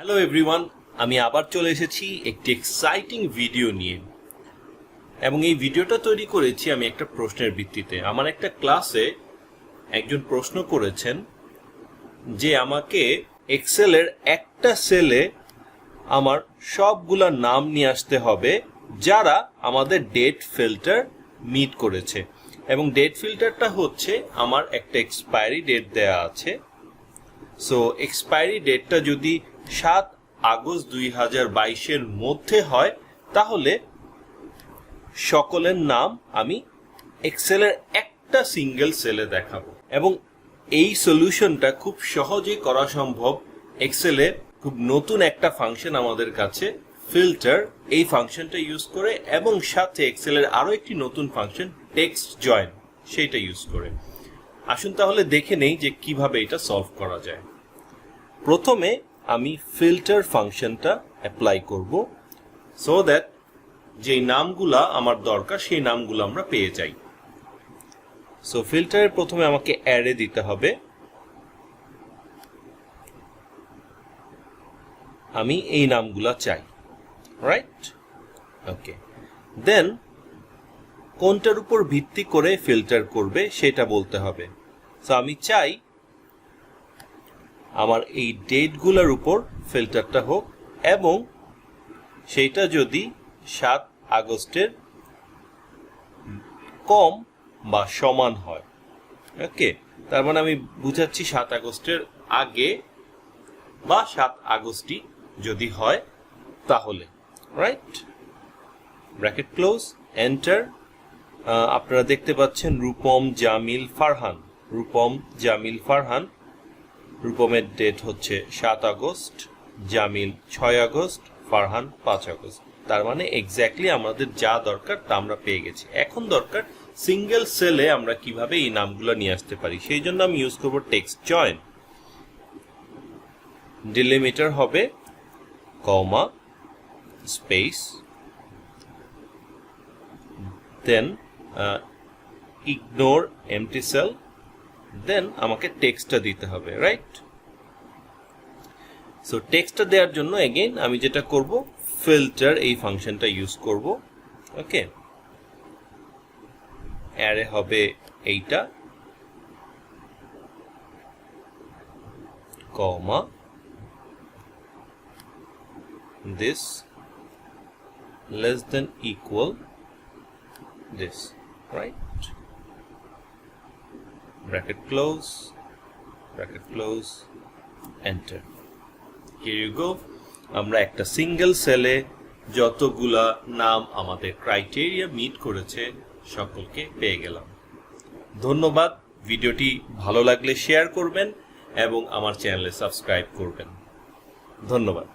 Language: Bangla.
হ্যালো এভরিওয়ান, আমি আবার চলে এসেছি একটি এক্সাইটিং ভিডিও নিয়ে এবং এই ভিডিওটা তৈরি করেছি আমি একটা প্রশ্নের ভিত্তিতে। আমার একটা ক্লাসে একজন প্রশ্ন করেছেন যে আমাকে এক্সেলের একটা সেলে আমার সবগুলা নাম নিয়ে আসতে হবে যারা আমাদের ডেট ফিল্টার মিট করেছে, এবং ডেট ফিল্টারটা হচ্ছে আমার একটা এক্সপায়ারি ডেট দেয়া আছে। সো এক্সপায়ারি ডেটটা যদি 7 আগস্ট 2022-এর মধ্যে হয় তাহলে সকলের নাম আমি এক্সেলের একটা সিঙ্গেল সেলে দেখাবো, এবং এই সলিউশনটা খুব সহজেই করা সম্ভব। এক্সেলে খুব নতুন একটা ফাংশন আমাদের কাছে ফিল্টার, এই ফাংশনটা ইউজ করে, এবং সাথে এক্সেলের আরো একটি নতুন ফাংশন টেক্সট জয়েন, সেইটা ইউজ করে। আসুন তাহলে দেখে নেই যে কিভাবে এটা সলভ করা যায়। প্রথমে আমি ফিল্টার ফাংশনটা অ্যাপ্লাই করব সো দ্যাট যেই নামগুলা আমার দরকার সেই নামগুলো আমরা পেয়ে যাই। সো ফিল্টারের প্রথমে আমাকে অ্যারে দিতে হবে। আমি এই নামগুলা চাই, রাইট? ওকে, দেন কোনটার উপর ভিত্তি করে ফিল্টার করবে সেটা বলতে হবে। সো আমি চাই আমার এই ডেটগুলোর উপর ফিল্টারটা হোক, এবং সেইটা যদি 7 আগস্টের কম বা সমান হয়। ওকে, তার মানে আমি বুঝাচ্ছি 7 আগস্টের আগে বা 7 আগস্টই যদি হয় তাহলে, রাইট? Bracket close, enter. আপনারা দেখতে পাচ্ছেন রূপম জামিল ফারহান, রূপম জামিল ফারহান। রূপমের ডেট হচ্ছে 7 August, Jamil 6 August, Farhan 5 August. তার মানে এক্স্যাক্টলি আমাদের যা দরকার তা আমরা পেয়ে গেছি। এখন দরকার সিঙ্গেল সেলে আমরা কিভাবে এই নামগুলো নিয়ে আসতে পারি। সেই জন্য আমি ইউজ করব টেক্সট জয়েন। ডিলিমিটার হবে comma space, then ignore empty cell, then আমাকে টেক্সটটা দিতে হবে, রাইট? সো টেক্সটটা দেওয়ার জন্য এগেইন আমি যেটা করব ফিল্টার, এই ফাংশনটা ইউজ করব। ওকে, অ্যারে হবে এইটা, কমা this less than equal this, right? Bracket close, enter. Here you go. আমরা একটা সিঙ্গেল সেলে যতগুলা নাম আমাদের ক্রাইটেরিয়া মিট করেছে সকলকে পেয়ে গেলাম। ধন্যবাদ। ভিডিওটি ভালো লাগলে শেয়ার করবেন এবং আমার চ্যানেলে সাবস্ক্রাইব করবেন। ধন্যবাদ।